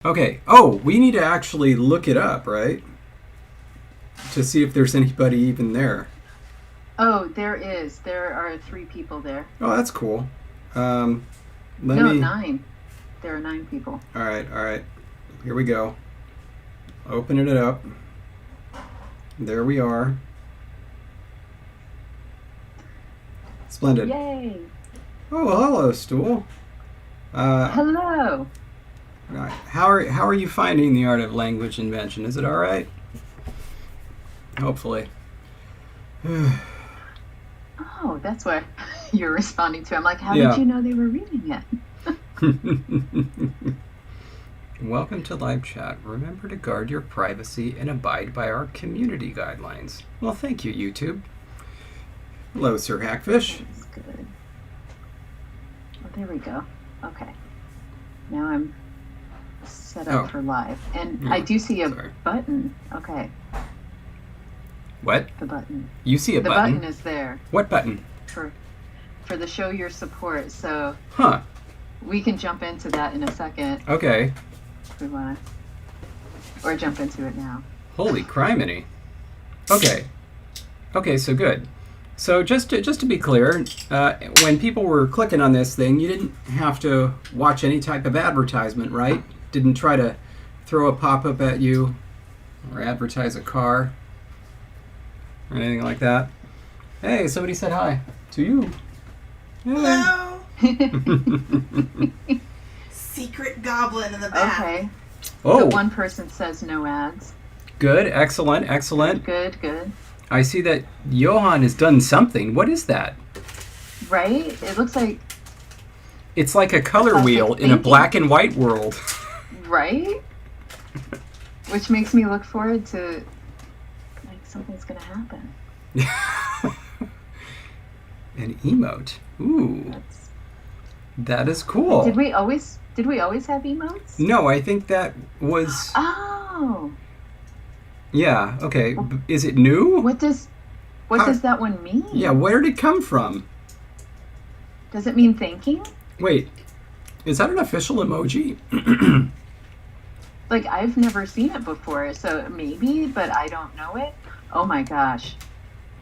Okay. Oh, we need to actually look it up, right? To see if there's anybody even there. Oh, there is. There are 3 people there. Oh, that's cool. Let No, me... 9. There are 9 people. All right, all right. Here we go. Opening it up. There we are. Splendid. Yay! Oh, well, hello, Stool. Hello! Right. How are you finding the art of language invention? Is it all right? Hopefully. Oh, that's what you're responding to. I'm like, how Yeah. did you know they were reading it? Welcome to live chat. Remember to guard your privacy and abide by our community guidelines. Well, thank you, YouTube. Hello, Sir Hackfish. That's good. Oh, there we go. Okay. Now I'm set up for live. And I do see a button. Okay. What? The button. You see a the button? The button is there. What button? For the show your support. So Huh. we can jump into that in a second. Okay. If we want to. Or jump into it now. Holy criminy. Okay. Okay, so good. So just to be clear, when people were clicking on this thing, you didn't have to watch any type of advertisement, right? Didn't try to throw a pop-up at you or advertise a car or anything like that. Hey, somebody said hi to you. Hello. Secret goblin in the back. Okay. Oh. So one person says no ads. Good. Excellent. Excellent. Good. I see that Johan has done something. What is that? Right? It looks like... It's like a color wheel in a black and white world. Right? Which makes me look forward to... like something's going to happen. An emote. Ooh. That is cool. Did we always have emotes? No, I think that was... Oh. Yeah, okay. Is it new? What does that one mean? Yeah, where did it come from? Does it mean thanking? Wait, is that an official emoji? Like, I've never seen it before, so maybe, but I don't know it. Oh my gosh.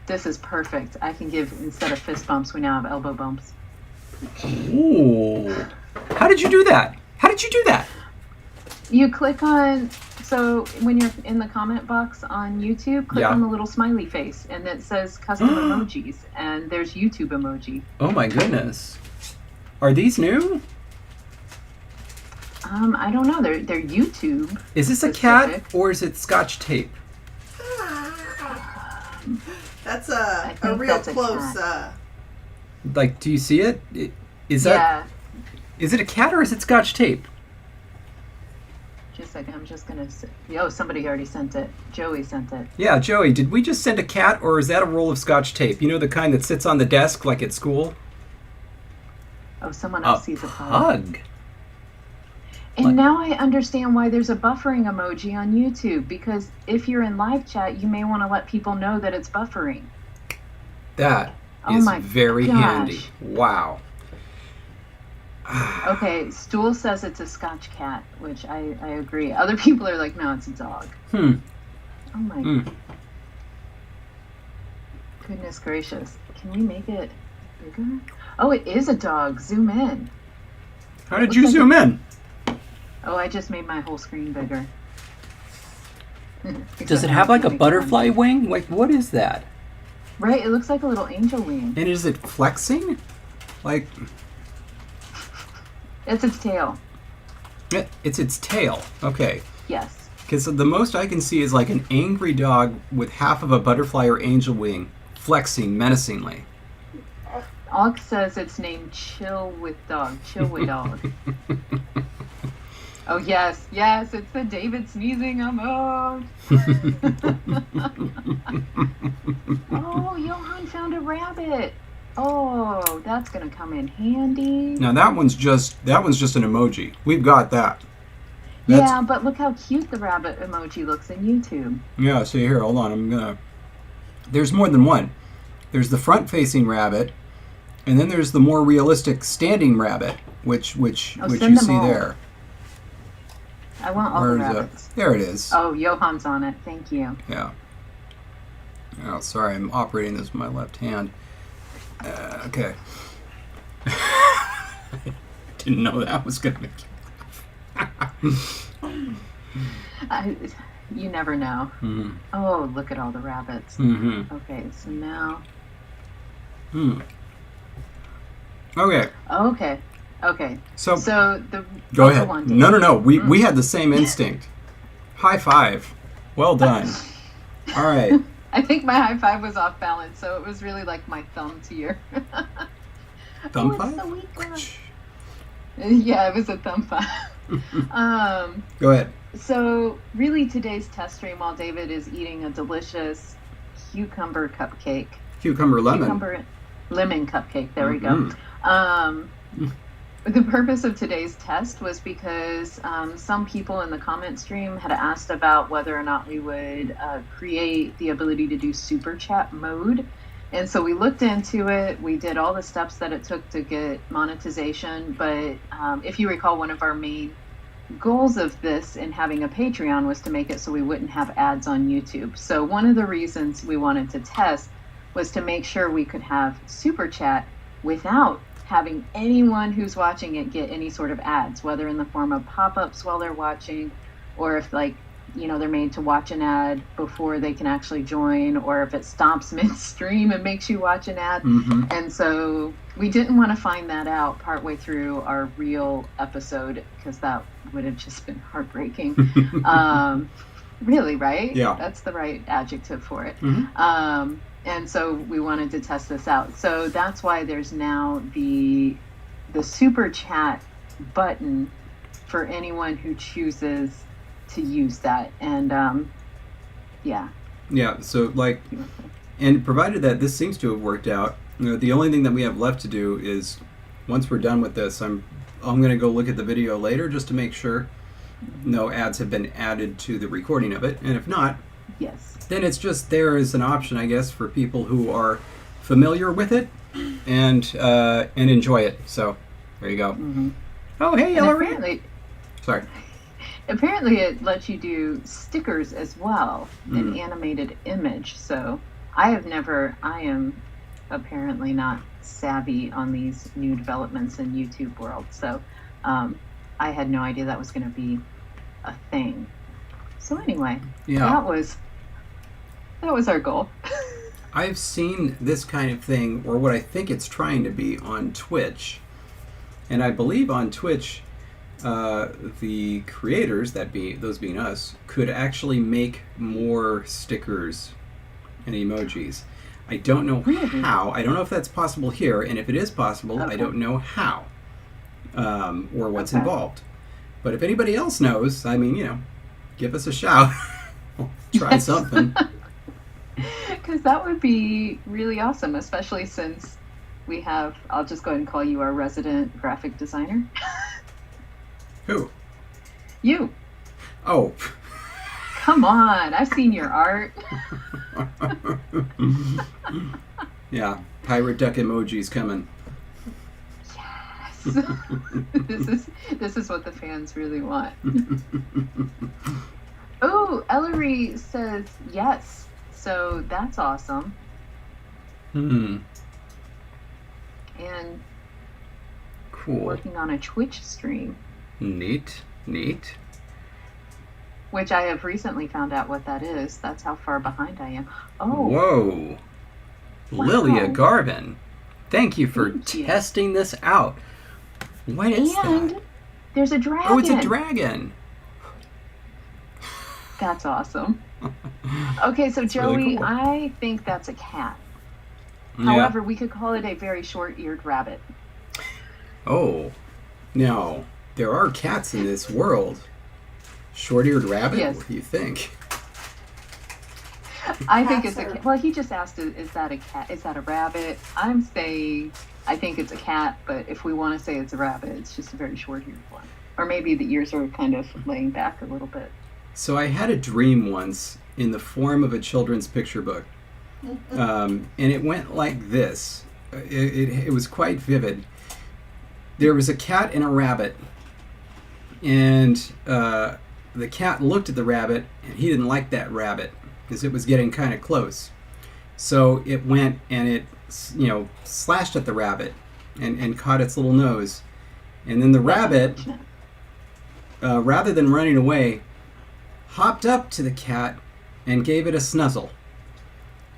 This is perfect. I can give, instead of fist bumps, we now have elbow bumps. Ooh. How did you do that? You click on... So when you're in the comment box on YouTube, click on the little smiley face, and it says custom emojis, and there's YouTube emoji. Oh my goodness. Are these new? I don't know. They're YouTube. Is this specific. A cat or is it Scotch tape? That's a real close. Like, do you see it? Is it a cat or is it Scotch tape? Just a second, I'm just going to... Oh, somebody already sent it. Joey sent it. Yeah, Joey, did we just send a cat, or is that a roll of Scotch tape? You know, the kind that sits on the desk, like at school? Oh, someone else sees a pug. And now I understand why there's a buffering emoji on YouTube, because if you're in live chat, you may want to let people know that it's buffering. That is very handy. Wow. Okay, Stool says it's a Scotch cat, which I agree. Other people are like, no, it's a dog. Oh my goodness gracious. Can we make it bigger? Oh, it is a dog. Zoom in. How did you zoom in? Oh, I just made my whole screen bigger. Does it have like a butterfly wing? Like, what is that? Right, it looks like a little angel wing. And is it flexing? Like... It's its tail. It's its tail. Okay. Yes. Because the most I can see is like an angry dog with half of a butterfly or angel wing flexing menacingly. Ogg says it's named Chill with Dog. Chill with Dog. Oh, yes. Yes, it's the David sneezing emote. Oh, Johan found a rabbit. Oh, that's gonna come in handy. Now that one's just an emoji. We've got that. Yeah, but look how cute the rabbit emoji looks in YouTube. Yeah, see here, hold on. There's more than one. There's the front-facing rabbit, and then there's the more realistic standing rabbit, which you see there. I want all the rabbits. There it is. Oh, Johan's on it. Thank you. Yeah. Oh, sorry, I'm operating this with my left hand. Okay. Didn't know that was going to make you never know. Mm-hmm. Oh, look at all the rabbits. Mm-hmm. Okay, so now... Okay. Okay. So the... Go ahead. No. We had the same instinct. High five. Well done. All right. I think my high five was off balance, so it was really like my thumb to your... Thumb five? So weak. Yeah, it was a thumb five. Go ahead. So really today's test stream while David is eating a delicious cucumber cupcake. Cucumber lemon cupcake. There we go. The purpose of today's test was because some people in the comment stream had asked about whether or not we would create the ability to do super chat mode. And so we looked into it. We did all the steps that it took to get monetization. But if you recall, one of our main goals of this and having a Patreon was to make it so we wouldn't have ads on YouTube. So one of the reasons we wanted to test was to make sure we could have super chat without having anyone who's watching it get any sort of ads, whether in the form of pop-ups while they're watching, or if they're made to watch an ad before they can actually join, or if it stops midstream and makes you watch an ad. Mm-hmm. And so we didn't want to find that out partway through our real episode, because that would have just been heartbreaking. Really, right? Yeah. That's the right adjective for it. Mm-hmm. And so we wanted to test this out. So that's why there's now the super chat button for anyone who chooses to use that. And yeah. So and provided that this seems to have worked out, the only thing that we have left to do is, once we're done with this, I'm going to go look at the video later just to make sure no ads have been added to the recording of it. And if not, yes, then it's just there as an option, I guess, for people who are familiar with it and enjoy it. So there you go. Mm-hmm. Oh, hey, Hillary. Sorry. Apparently it lets you do stickers as well, an animated image. So I am apparently not savvy on these new developments in YouTube world. So I had no idea that was going to be a thing. So anyway, that was our goal. I've seen this kind of thing, or what I think it's trying to be, on Twitch. And I believe on Twitch, the creators, those being us, could actually make more stickers and emojis. I don't know how. I don't know if that's possible here, and if it is possible, I don't know how or what's involved. But if anybody else knows, give us a shout. Try something. Because that would be really awesome, especially since we have, I'll just go ahead and call you our resident graphic designer. Who? You. Oh. Come on, I've seen your art. Yeah, pirate duck emojis coming. Yes. This is what the fans really want. Oh, Ellery says yes. So that's awesome. And cool. Working on a Twitch stream. Neat. Which I have recently found out what that is. That's how far behind I am. Oh. Whoa. Wow. Lilia Garvin, thank you for testing this out. What is that? There's a dragon. Oh, it's a dragon. That's awesome. Okay, so that's Joey, really cool. I think that's a cat. Yeah. However, we could call it a very short-eared rabbit. Oh, no. There are cats in this world. Short-eared rabbit? Yes. What do you think? I think it's a cat. Well, he just asked, is that a cat? Is that a rabbit? I'm saying I think it's a cat, but if we want to say it's a rabbit, it's just a very short-eared one. Or maybe the ears are kind of laying back a little bit. So I had a dream once in the form of a children's picture book. And it went like this. It was quite vivid. There was a cat and a rabbit. And the cat looked at the rabbit, and he didn't like that rabbit because it was getting kind of close. So it went and it, slashed at the rabbit and caught its little nose. And then the rabbit, rather than running away, hopped up to the cat and gave it a snuzzle.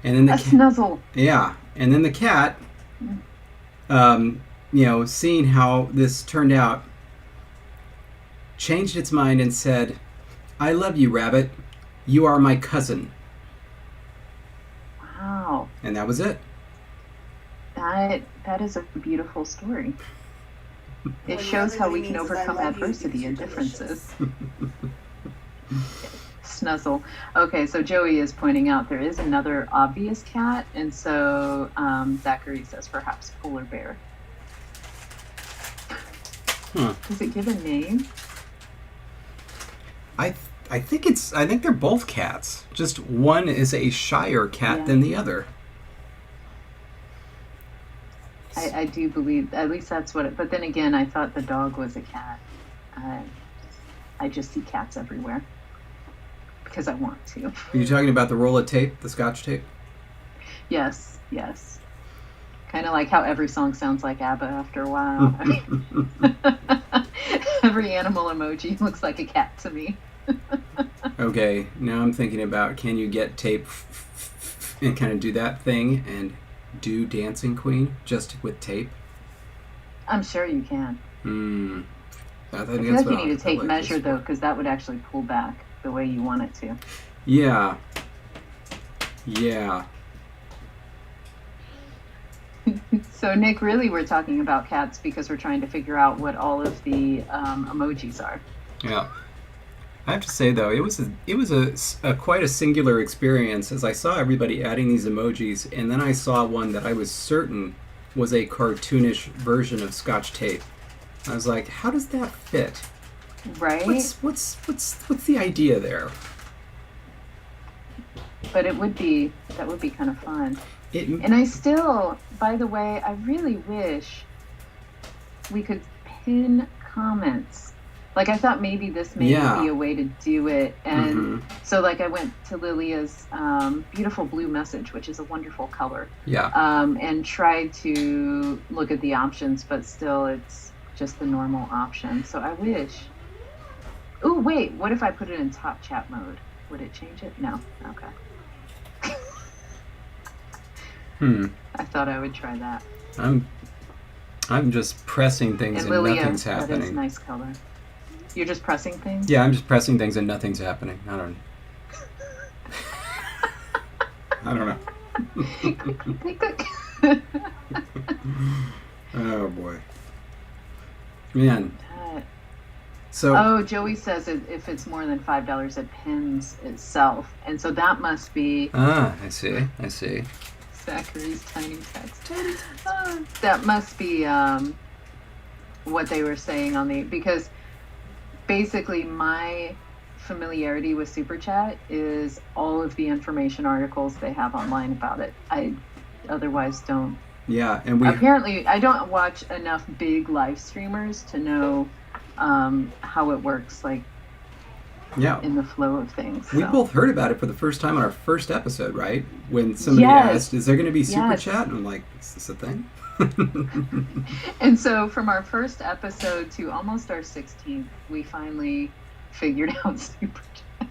And then snuzzle. Yeah. And then the cat, seeing how this turned out, changed its mind and said, "I love you, rabbit. You are my cousin." Wow. And that was it. That is a beautiful story. It shows how we can overcome adversity and differences. Snuzzle. Okay, so Joey is pointing out there is another obvious cat, and so Zachary says perhaps polar bear. Does it give a name? I think they're both cats. Just one is a shyer cat than the other. I do believe, at least that's what but then again, I thought the dog was a cat. I just see cats everywhere because I want to. Are you talking about the roll of tape, the Scotch tape? Yes. Kind of like how every song sounds like ABBA after a while. Every animal emoji looks like a cat to me. Okay, now I'm thinking about, can you get tape and kind of do that thing and do Dancing Queen just with tape? I'm sure you can. I feel like you need a tape measure though, because that would actually pull back the way you want it to. Yeah. So Nick, really we're talking about cats because we're trying to figure out what all of the emojis are. Yeah. I have to say though, it was a quite a singular experience as I saw everybody adding these emojis, and then I saw one that I was certain was a cartoonish version of Scotch tape. I was like, how does that fit? Right. What's the idea there? But that would be kind of fun. And I still, by the way, I really wish we could pin comments. Like, I thought maybe this may be a way to do it. And so, like, I went to Lilia's beautiful blue message, which is a wonderful color. Yeah. And tried to look at the options, but still it's just the normal option. So I wish. Oh, wait, what if I put it in top chat mode? Would it change it? No. Okay. I thought I would try that. I'm just pressing things and Lilia, nothing's happening. That is nice color. You're just pressing things? Yeah, I'm just pressing things and nothing's happening. I don't know. Click, click. Oh boy. Man. So. Oh, Joey says if it's more than $5, it pins itself, and so that must be. Ah, I see. Zachary's tiny text. That must be what they were saying on because basically my familiarity with Super Chat is all of the information articles they have online about it. I otherwise don't. Yeah, and apparently I don't watch enough big live streamers to know how it works, like in the flow of things. We both heard about it for the first time on our first episode, right? When somebody asked, "Is there going to be Super Chat?" And I'm like, "Is this a thing?" And so from our first episode to almost our 16th, we finally figured out Super Chat.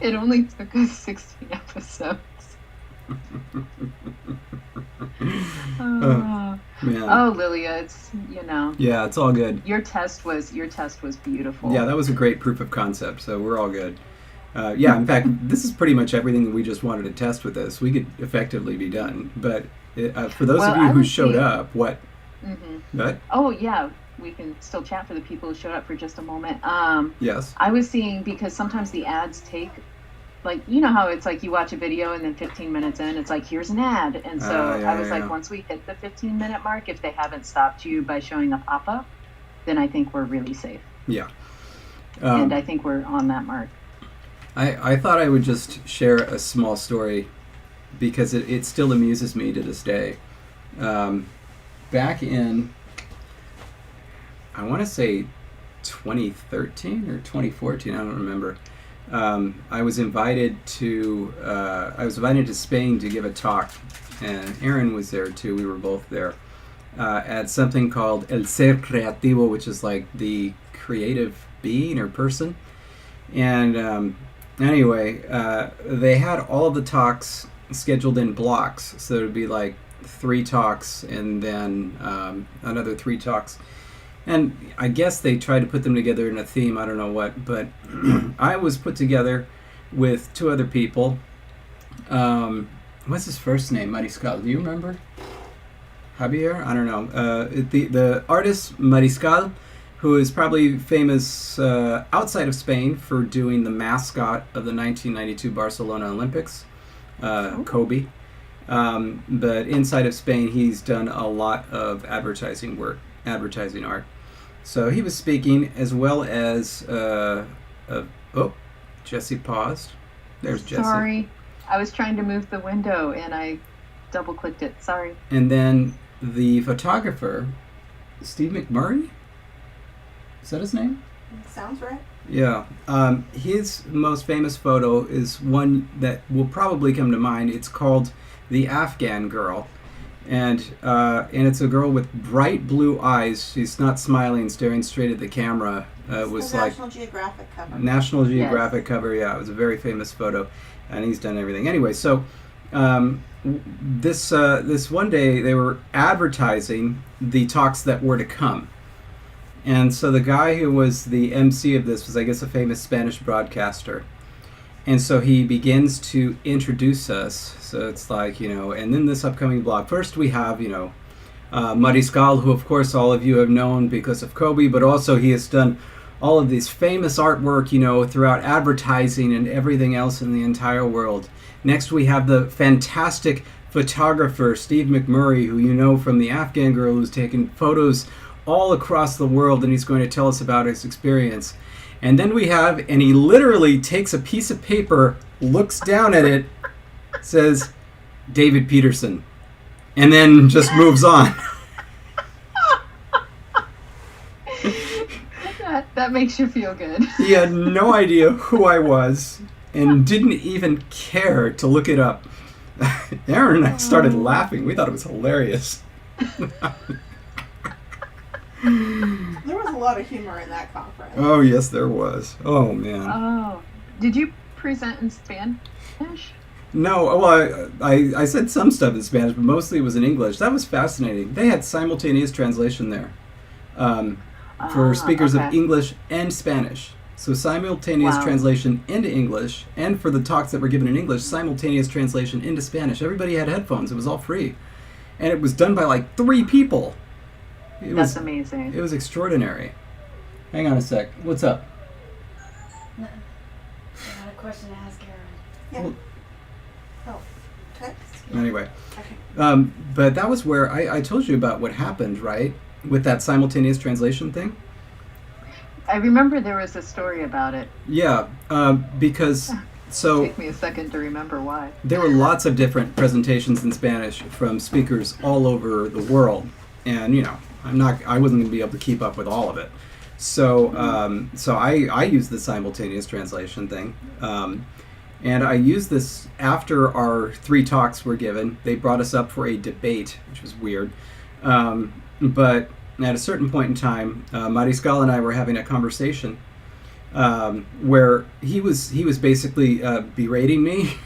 It only took us 16 episodes. Oh, Lilia, it's Yeah, it's all good. Your test was beautiful. Yeah, that was a great proof of concept, so we're all good. In fact, this is pretty much everything that we just wanted to test with this. We could effectively be done, but for those of you who showed up, what? What? Oh yeah, we can still chat for the people who showed up for just a moment. Yes. I was seeing, because sometimes the ads take, like, you know how it's like you watch a video and then 15 minutes in, it's like, here's an ad. And so I was like, once we hit the 15-minute mark, if they haven't stopped you by showing a pop-up, then I think we're really safe. Yeah. And I think we're on that mark. I thought I would just share a small story because it still amuses me to this day. Back in, I want to say 2013 or 2014, I don't remember. I was invited to Spain to give a talk, and Aaron was there too. We were both there at something called El Ser Creativo, which is like the creative being or person. And anyway, they had all of the talks scheduled in blocks, so it would be like 3 talks and then another 3 talks. And I guess they tried to put them together in a theme, I don't know what, but I was put together with 2 other people. What's his first name, Mariscal? Do you remember? Javier? I don't know. The artist Mariscal, who is probably famous outside of Spain for doing the mascot of the 1992 Barcelona Olympics, Kobe. But inside of Spain, he's done a lot of advertising art. So he was speaking, as well as Jesse paused. There's Jesse. Sorry, I was trying to move the window and I double-clicked it. Sorry. And then the photographer, Steve McMurray? Is that his name? Sounds right. Yeah. His most famous photo is one that will probably come to mind. It's called The Afghan Girl. And it's a girl with bright blue eyes. She's not smiling, staring straight at the camera. It was like National Geographic cover. National Geographic cover, yeah. It was a very famous photo. And he's done everything. Anyway, so this one day they were advertising the talks that were to come. And so the guy who was the MC of this was, I guess, a famous Spanish broadcaster. And so he begins to introduce us. So it's like, and then this upcoming blog. First we have, Mariscal, who of course all of you have known because of Kobe, but also he has done all of these famous artwork, throughout advertising and everything else in the entire world. Next we have the fantastic photographer, Steve McMurray, who you know from The Afghan Girl, who's taken photos all across the world, and he's going to tell us about his experience. And then we have, and he literally takes a piece of paper, looks down at it, says, David Peterson, and then just moves on. That makes you feel good. He had no idea who I was and didn't even care to look it up. Aaron and I started laughing. We thought it was hilarious. There was a lot of humor in that conference. Oh, yes, there was. Oh, man. Oh. Did you present in Spanish? No, well, I said some stuff in Spanish, but mostly it was in English. That was fascinating. They had simultaneous translation there for speakers of English and Spanish. So simultaneous translation into English, and for the talks that were given in English, simultaneous translation into Spanish. Everybody had headphones. It was all free. And it was done by like 3 people. That's amazing. It was extraordinary. Hang on a sec. What's up? No. I got a question to ask Aaron. Yeah. Text? Anyway. Okay. But that was where I told you about what happened, right? With that simultaneous translation thing? I remember there was a story about it. Yeah, because... So take me a second to remember why. There were lots of different presentations in Spanish from speakers all over the world. And, I wasn't going to be able to keep up with all of it. So I used the simultaneous translation thing. And I used this after our 3 talks were given. They brought us up for a debate, which was weird. But at a certain point in time, Mariscal and I were having a conversation where he was basically berating me.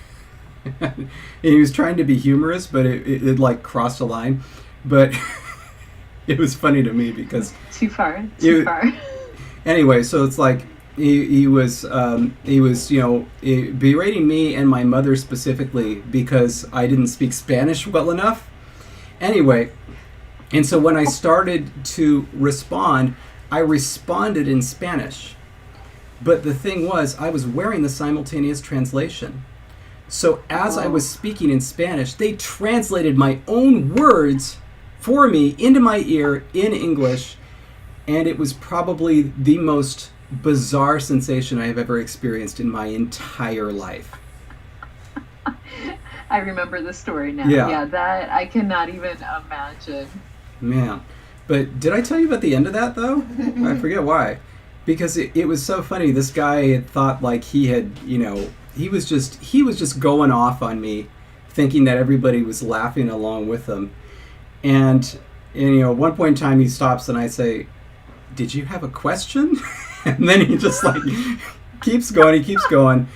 And he was trying to be humorous, but it like crossed a line. But it was funny to me because too far. Anyway, so it's like he was berating me and my mother specifically because I didn't speak Spanish well enough. Anyway, and so when I started to respond, I responded in Spanish. But the thing was, I was wearing the simultaneous translation. So as I was speaking in Spanish, they translated my own words for me into my ear in English, and it was probably the most bizarre sensation I have ever experienced in my entire life. I remember the story now. Yeah, that I cannot even imagine. Man. But did I tell you about the end of that, though? I forget why. because it was so funny. This guy had thought like he had, he was just going off on me, thinking that everybody was laughing along with him. And at one point in time he stops and I say, "Did you have a question?" And then he just like keeps going.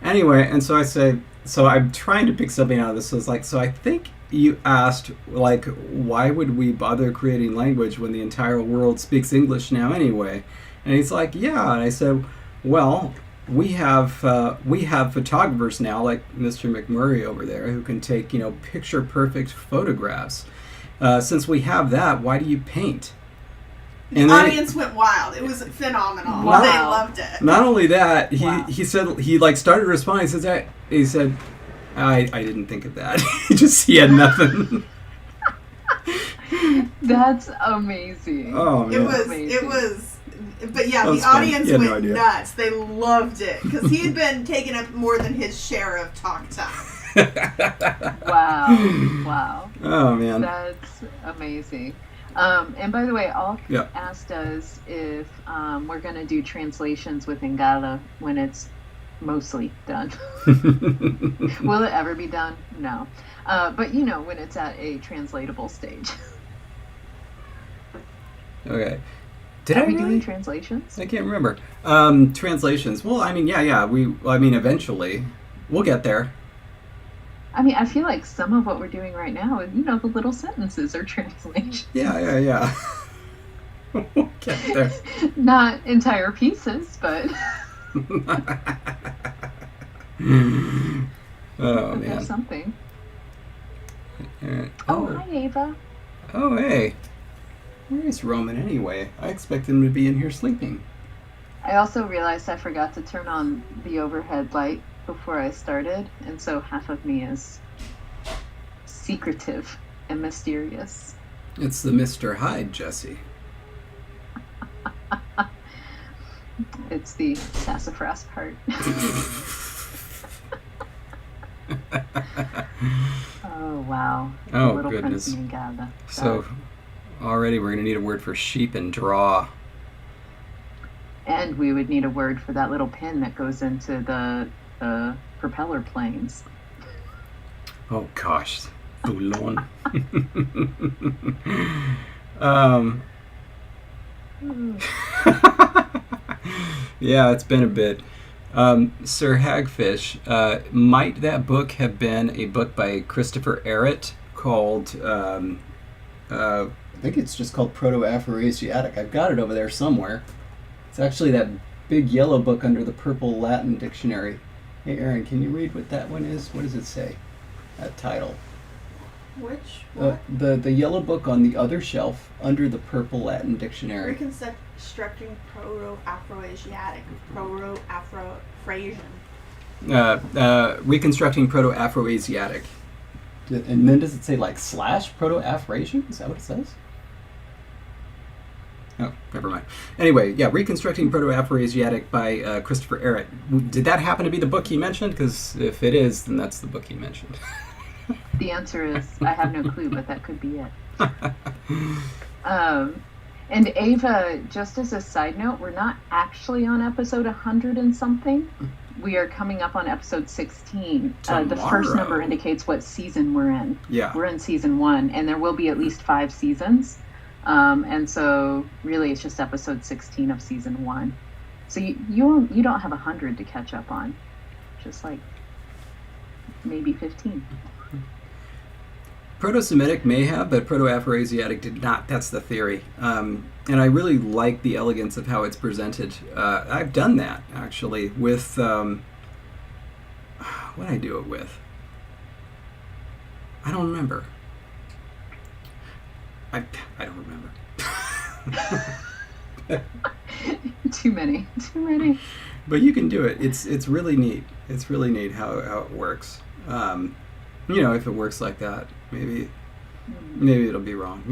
Anyway, and so I say, so I'm trying to pick something out of this. So it's like, so I think you asked, like, why would we bother creating language when the entire world speaks English now anyway? And he's like, yeah. And I said, well, we have photographers now, like Mr. McMurray over there, who can take, picture perfect photographs. Since we have that, why do you paint? The audience went wild. It was phenomenal. Wow. They loved it. Not only that, Wow. he said, he like started responding. He said, I didn't think of that. he had nothing. That's amazing. Oh man. It was, but yeah, That was the fun. audience You had no went idea. nuts. They loved it because he had been taking up more than his share of talk time. Wow. Oh man. That's amazing. And by the way, Alk Yeah. asked us if we're going to do translations with Ngala when it's mostly done. Will it ever be done? No. But when it's at a translatable stage. Okay. Are we doing translations? I can't remember. Translations. Well, I mean, yeah. Eventually, we'll get there. I mean, I feel like some of what we're doing right now is, the little sentences are translations. Yeah. We'll get there. Not entire pieces, but Oh there's man. something. Alright. Oh, hi, Ava. Oh, hey. Where is Roman anyway? I expect him to be in here sleeping. I also realized I forgot to turn on the overhead light before I started, and so half of me is secretive and mysterious. It's the Mr. Hyde, Jesse. It's the sassafras part. Oh, wow. Oh, The Little goodness. Prince Ningala. So, already we're going to need a word for sheep and draw. And we would need a word for that little pin that goes into the propeller planes. Oh, gosh. Boulon. Yeah, it's been a bit. Sir Hagfish, might that book have been a book by Christopher Arrett called, I think it's just called Proto-Afroasiatic. I've got it over there somewhere. It's actually that big yellow book under the purple Latin dictionary. Hey, Aaron, can you read what that one is? What does it say? That title. Which what? The yellow book on the other shelf under the purple Latin dictionary. Reconstructing Proto-Afroasiatic, Proto-Afro-Frasian. Reconstructing Proto-Afroasiatic. And then does it say like / Proto-Afrasian? Is that what it says? Oh, never mind. Anyway, yeah, Reconstructing Proto-Afroasiatic by Christopher Arrett. Did that happen to be the book he mentioned? Because if it is, then that's the book he mentioned. The answer is, I have no clue, but that could be it. And Ava, just as a side note, we're not actually on episode 100 and something. We are coming up on episode 16. The first number indicates what season we're in. Yeah. We're in season 1, and there will be at least 5 seasons. And so really it's just episode 16 of season 1. So you don't have 100 to catch up on. Just like maybe 15. Proto-Semitic may have, but Proto-Afroasiatic did not. That's the theory. And I really like the elegance of how it's presented. I've done that, actually, with... what did I do it with? I don't remember. I don't remember. Too many. But you can do it. It's really neat. It's really neat how it works. If it works like that, maybe it'll be wrong.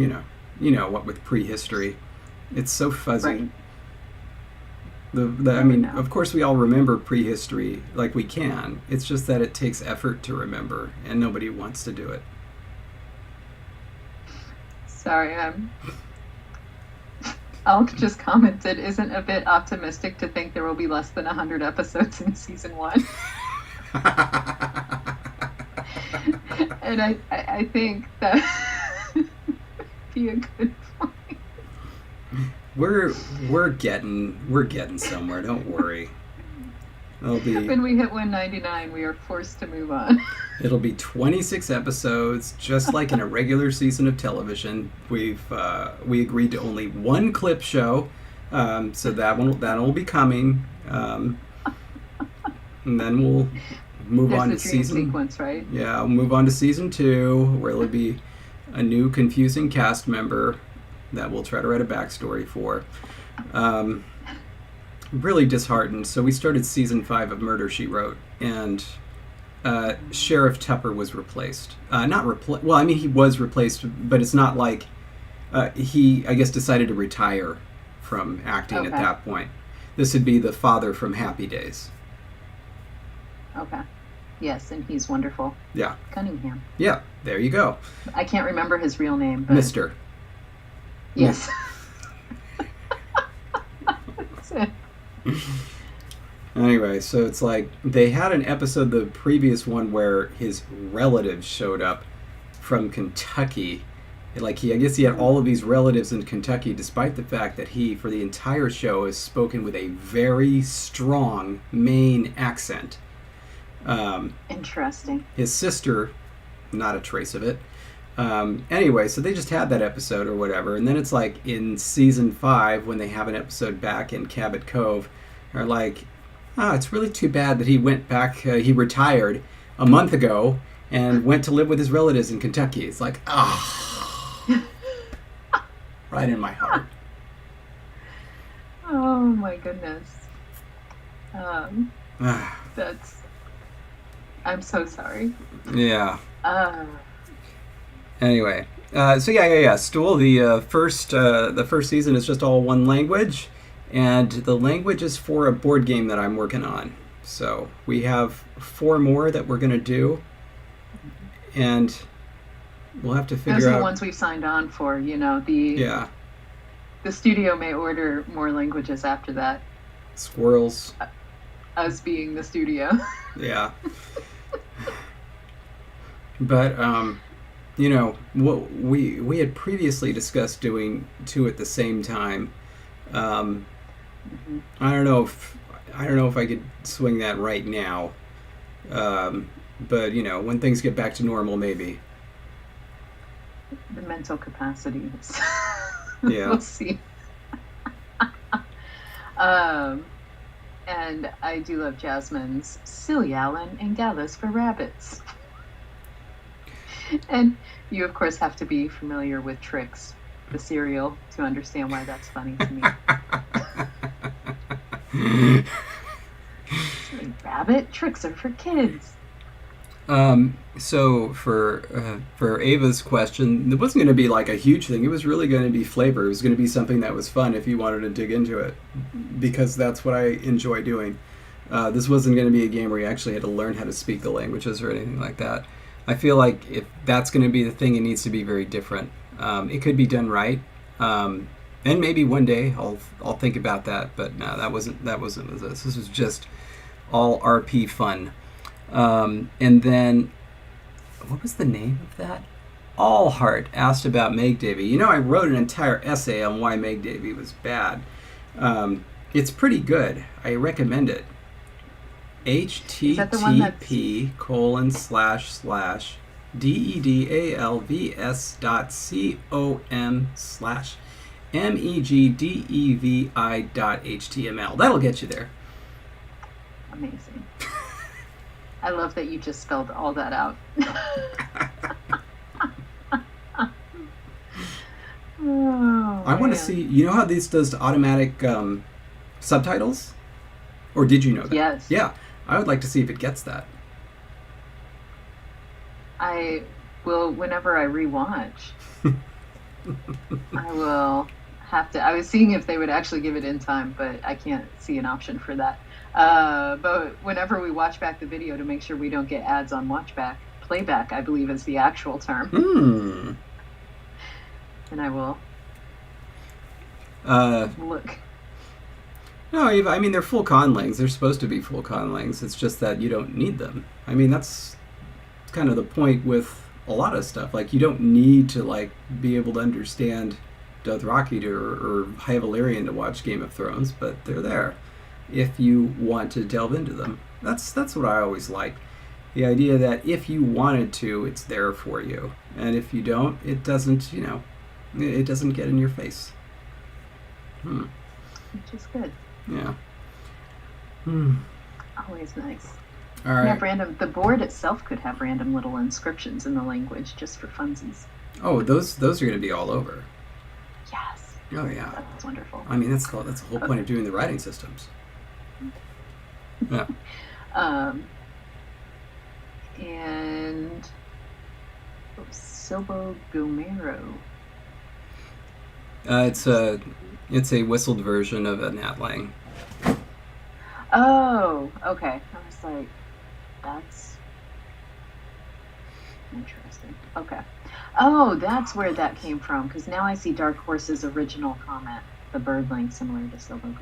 What with prehistory, it's so fuzzy. Right. Of course we all remember prehistory like we can. It's just that it takes effort to remember, and nobody wants to do it. Alk just commented, isn't a bit optimistic to think there will be less than 100 episodes in season 1. And I think that would be a good point. We're getting somewhere. Don't worry. When we hit 199, we are forced to move on. It'll be 26 episodes, just like in a regular season of television. We agreed to only one clip show, so that'll be coming, and then we'll move on to There's the dream season sequence, right? Yeah, we'll move on to season 2, where there'll be a new confusing cast member that we'll try to write a backstory for. Really disheartened. So we started season 5 of Murder, She Wrote, and Sheriff Tupper was replaced. Well, I mean, he was replaced, but it's not like he, I guess, decided to retire from acting at that point. This would be the father from Happy Days. Okay. Yes, and he's wonderful. Yeah. Cunningham. Yeah, there you go. I can't remember his real name, but... Mr. Yes. That's it. Anyway, so it's like they had an episode, the previous one, where his relatives showed up from Kentucky. I guess he had all of these relatives in Kentucky, despite the fact that he, for the entire show, has spoken with a very strong Maine accent. Interesting. His sister, not a trace of it. Anyway, so they just had that episode or whatever, and then it's like in season 5, when they have an episode back in Cabot Cove, they're like, it's really too bad that he went back, he retired a month ago and went to live with his relatives in Kentucky. It's like, right in my heart. Oh my goodness. I'm so sorry. Yeah. Anyway, so yeah. Stool. The first season is just all one language, and the language is for a board game that I'm working on. So we have 4 more that we're gonna do, and we'll have to figure out. Those are the ones we've signed on for. The studio may order more languages after that. Squirrels. Us being the studio. Yeah. But what we had previously discussed doing 2 at the same time. I don't know if I could swing that right now. But when things get back to normal, maybe. The mental capacities. Yeah. We'll see. And I do love Jasmine's Silly Allen and Gallus for rabbits. And you, of course, have to be familiar with Trix, the cereal, to understand why that's funny to me. Silly rabbit? Tricks are for kids. So for Ava's question, it wasn't going to be like a huge thing. It was really going to be flavor. It was going to be something that was fun if you wanted to dig into it, because that's what I enjoy doing. This wasn't going to be a game where you actually had to learn how to speak the languages or anything like that. I feel like if that's going to be the thing, it needs to be very different. It could be done right, and maybe one day I'll think about that. But no, that wasn't this. This was just all RP fun. And then, what was the name of that? Allheart asked about Meg Davy. I wrote an entire essay on why Meg Davy was bad. It's pretty good. I recommend it. http://dedalvs.com/megdevi.html. That'll get you there. Amazing. I love that you just spelled all that out. I want to see, how this does automatic subtitles? Or did you know that? Yes. Yeah. I would like to see if it gets that. I will, whenever I rewatch, I will have to. I was seeing if they would actually give it in time, but I can't see an option for that. But whenever we watch back the video to make sure we don't get ads on playback, I believe is the actual term. And I will Look. No, I mean, they're full conlings. They're supposed to be full conlings. It's just that you don't need them. I mean, that's kind of the point with a lot of stuff. Like, you don't need to, like, be able to understand Dothraki or High Valyrian to watch Game of Thrones, but they're there if you want to delve into them. That's what I always like. The idea that if you wanted to, it's there for you. And if you don't, it doesn't, it doesn't get in your face. Which is good. Yeah. Always nice. All right. Have random. The board itself could have random little inscriptions in the language just for funsies. Oh, those are going to be all over. Yes. Oh yeah. That's wonderful. I mean, that's the whole point of doing the writing systems. Yeah. And Silbo Gomero. It's a whistled version of a Natlang. Oh, okay. I was like, that's interesting. Okay. Oh, that's where that came from, because now I see Dark Horse's original comment, the birdling similar to Silbo.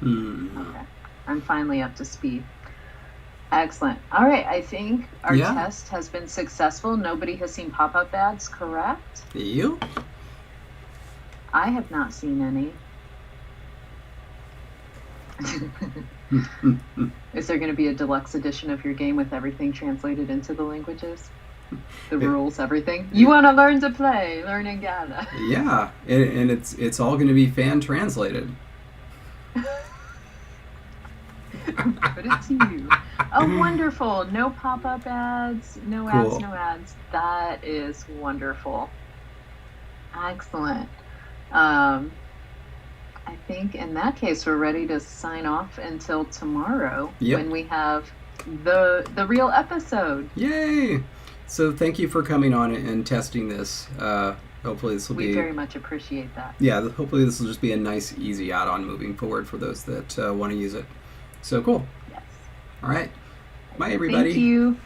Okay. I'm finally up to speed. Excellent. All right, I think our test has been successful. Nobody has seen pop-up ads, correct? You? I have not seen any. Is there going to be a deluxe edition of your game with everything translated into the languages? The rules, everything? You want to learn to play, learn and gather. Yeah, and it's all going to be fan translated. Put it to you. Oh, wonderful. No pop-up ads, no ads, no ads. That is wonderful. Excellent. I think in that case we're ready to sign off until tomorrow when we have the real episode. Yay! So thank you for coming on and testing this. Hopefully this will be... We very much appreciate that. Yeah, hopefully this will just be a nice, easy add-on moving forward for those that want to use it. So cool. Yes. All right. Bye, everybody. Thank you.